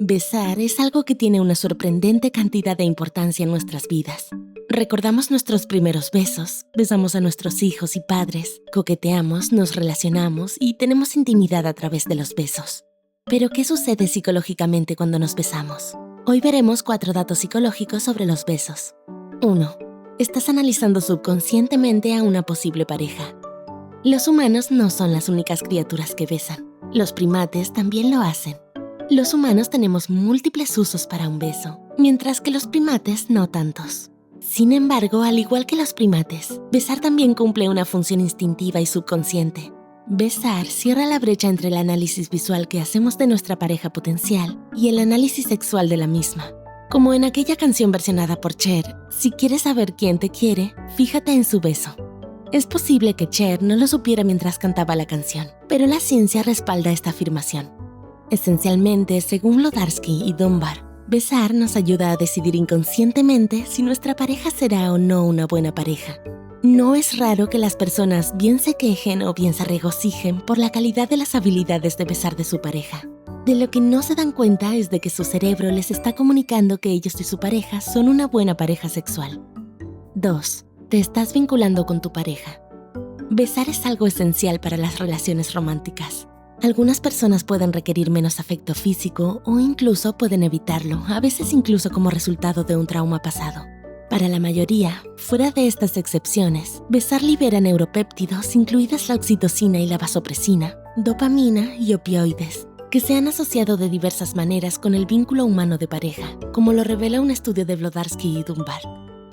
Besar es algo que tiene una sorprendente cantidad de importancia en nuestras vidas. Recordamos nuestros primeros besos, besamos a nuestros hijos y padres, coqueteamos, nos relacionamos y tenemos intimidad a través de los besos. Pero, ¿qué sucede psicológicamente cuando nos besamos? Hoy veremos 4 datos psicológicos sobre los besos. 1. Estás analizando subconscientemente a una posible pareja. Los humanos no son las únicas criaturas que besan. Los primates también lo hacen. Los humanos tenemos múltiples usos para un beso, mientras que los primates no tantos. Sin embargo, al igual que los primates, besar también cumple una función instintiva y subconsciente. Besar cierra la brecha entre el análisis visual que hacemos de nuestra pareja potencial y el análisis sexual de la misma. Como en aquella canción versionada por Cher, si quieres saber quién te quiere, fíjate en su beso. Es posible que Cher no lo supiera mientras cantaba la canción, pero la ciencia respalda esta afirmación. Esencialmente, según Wlodarski y Dunbar, besar nos ayuda a decidir inconscientemente si nuestra pareja será o no una buena pareja. No es raro que las personas bien se quejen o bien se regocijen por la calidad de las habilidades de besar de su pareja. De lo que no se dan cuenta es de que su cerebro les está comunicando que ellos y su pareja son una buena pareja sexual. 2. Te estás vinculando con tu pareja. Besar es algo esencial para las relaciones románticas. Algunas personas pueden requerir menos afecto físico o incluso pueden evitarlo, a veces incluso como resultado de un trauma pasado. Para la mayoría, fuera de estas excepciones, besar libera neuropéptidos, incluidas la oxitocina y la vasopresina, dopamina y opioides, que se han asociado de diversas maneras con el vínculo humano de pareja, como lo revela un estudio de Wlodarski y Dunbar.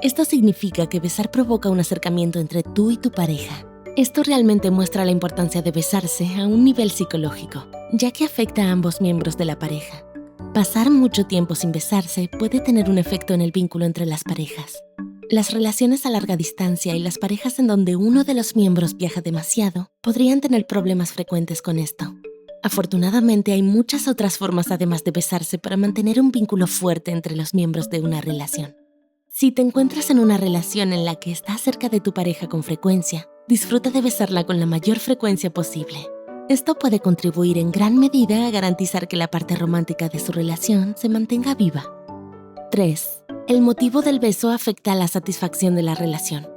Esto significa que besar provoca un acercamiento entre tú y tu pareja. Esto realmente muestra la importancia de besarse a un nivel psicológico, ya que afecta a ambos miembros de la pareja. Pasar mucho tiempo sin besarse puede tener un efecto en el vínculo entre las parejas. Las relaciones a larga distancia y las parejas en donde uno de los miembros viaja demasiado podrían tener problemas frecuentes con esto. Afortunadamente, hay muchas otras formas además de besarse para mantener un vínculo fuerte entre los miembros de una relación. Si te encuentras en una relación en la que estás cerca de tu pareja con frecuencia, disfruta de besarla con la mayor frecuencia posible. Esto puede contribuir en gran medida a garantizar que la parte romántica de su relación se mantenga viva. 3. El motivo del beso afecta a la satisfacción de la relación.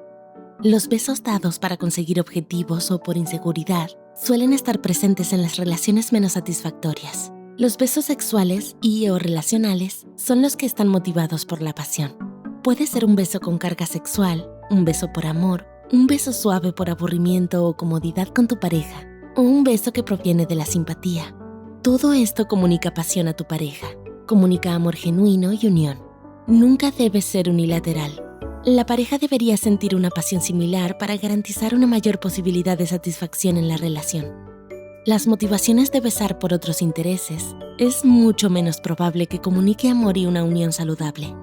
Los besos dados para conseguir objetivos o por inseguridad suelen estar presentes en las relaciones menos satisfactorias. Los besos sexuales y/o relacionales son los que están motivados por la pasión. Puede ser un beso con carga sexual, un beso por amor, un beso suave por aburrimiento o comodidad con tu pareja, o un beso que proviene de la simpatía. Todo esto comunica pasión a tu pareja, comunica amor genuino y unión. Nunca debe ser unilateral. La pareja debería sentir una pasión similar para garantizar una mayor posibilidad de satisfacción en la relación. Las motivaciones de besar por otros intereses es mucho menos probable que comunique amor y una unión saludable.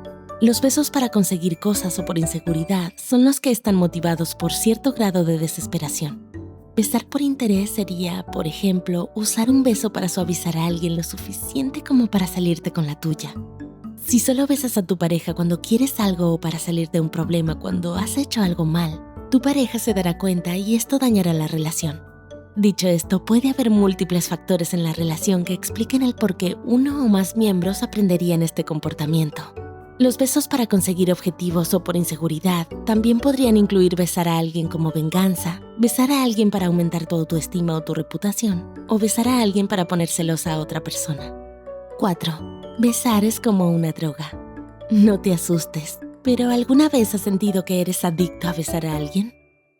Los besos para conseguir cosas o por inseguridad son los que están motivados por cierto grado de desesperación. Besar por interés sería, por ejemplo, usar un beso para suavizar a alguien lo suficiente como para salirte con la tuya. Si solo besas a tu pareja cuando quieres algo o para salir de un problema cuando has hecho algo mal, tu pareja se dará cuenta y esto dañará la relación. Dicho esto, puede haber múltiples factores en la relación que expliquen el por qué uno o más miembros aprenderían este comportamiento. Los besos para conseguir objetivos o por inseguridad también podrían incluir besar a alguien como venganza, besar a alguien para aumentar tu autoestima o tu reputación, o besar a alguien para poner celosa a otra persona. 4. Besar es como una droga. No te asustes, pero ¿alguna vez has sentido que eres adicto a besar a alguien?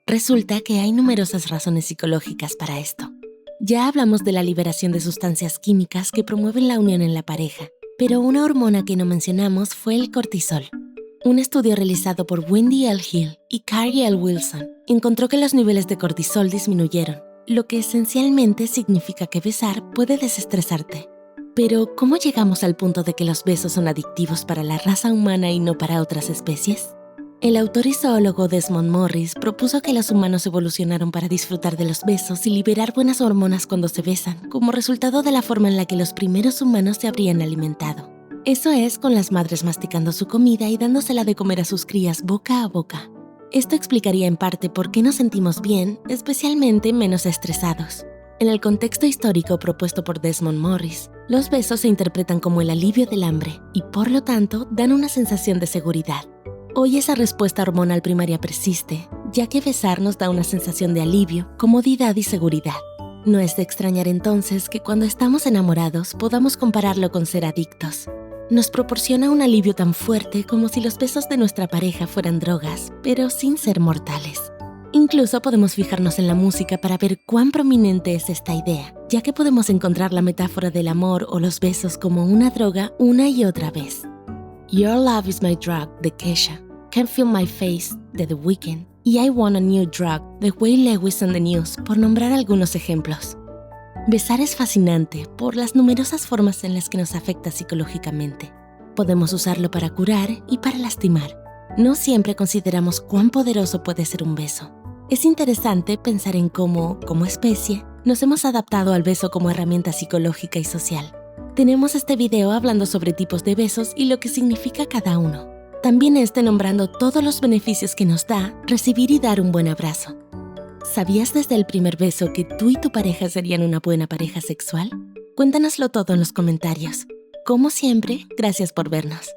Resulta que hay numerosas razones psicológicas para esto. Ya hablamos de la liberación de sustancias químicas que promueven la unión en la pareja, pero una hormona que no mencionamos fue el cortisol. Un estudio realizado por Wendy L. Hill y Carrie L. Wilson encontró que los niveles de cortisol disminuyeron, lo que esencialmente significa que besar puede desestresarte. Pero, ¿cómo llegamos al punto de que los besos son adictivos para la raza humana y no para otras especies? El autor y zoólogo Desmond Morris propuso que los humanos evolucionaron para disfrutar de los besos y liberar buenas hormonas cuando se besan, como resultado de la forma en la que los primeros humanos se habrían alimentado. Eso es, con las madres masticando su comida y dándosela de comer a sus crías boca a boca. Esto explicaría en parte por qué nos sentimos bien, especialmente menos estresados. En el contexto histórico propuesto por Desmond Morris, los besos se interpretan como el alivio del hambre y, por lo tanto, dan una sensación de seguridad. Hoy esa respuesta hormonal primaria persiste, ya que besar nos da una sensación de alivio, comodidad y seguridad. No es de extrañar entonces que cuando estamos enamorados podamos compararlo con ser adictos. Nos proporciona un alivio tan fuerte como si los besos de nuestra pareja fueran drogas, pero sin ser mortales. Incluso podemos fijarnos en la música para ver cuán prominente es esta idea, ya que podemos encontrar la metáfora del amor o los besos como una droga una y otra vez. Your Love is My Drug, de Kesha, Can't Feel My Face, de The Weeknd, y I Want a New Drug, de Waylon Lewis and the News, por nombrar algunos ejemplos. Besar es fascinante por las numerosas formas en las que nos afecta psicológicamente. Podemos usarlo para curar y para lastimar. No siempre consideramos cuán poderoso puede ser un beso. Es interesante pensar en cómo, como especie, nos hemos adaptado al beso como herramienta psicológica y social. Tenemos este video hablando sobre tipos de besos y lo que significa cada uno. También nombrando todos los beneficios que nos da recibir y dar un buen abrazo. ¿Sabías desde el primer beso que tú y tu pareja serían una buena pareja sexual? Cuéntanoslo todo en los comentarios. Como siempre, gracias por vernos.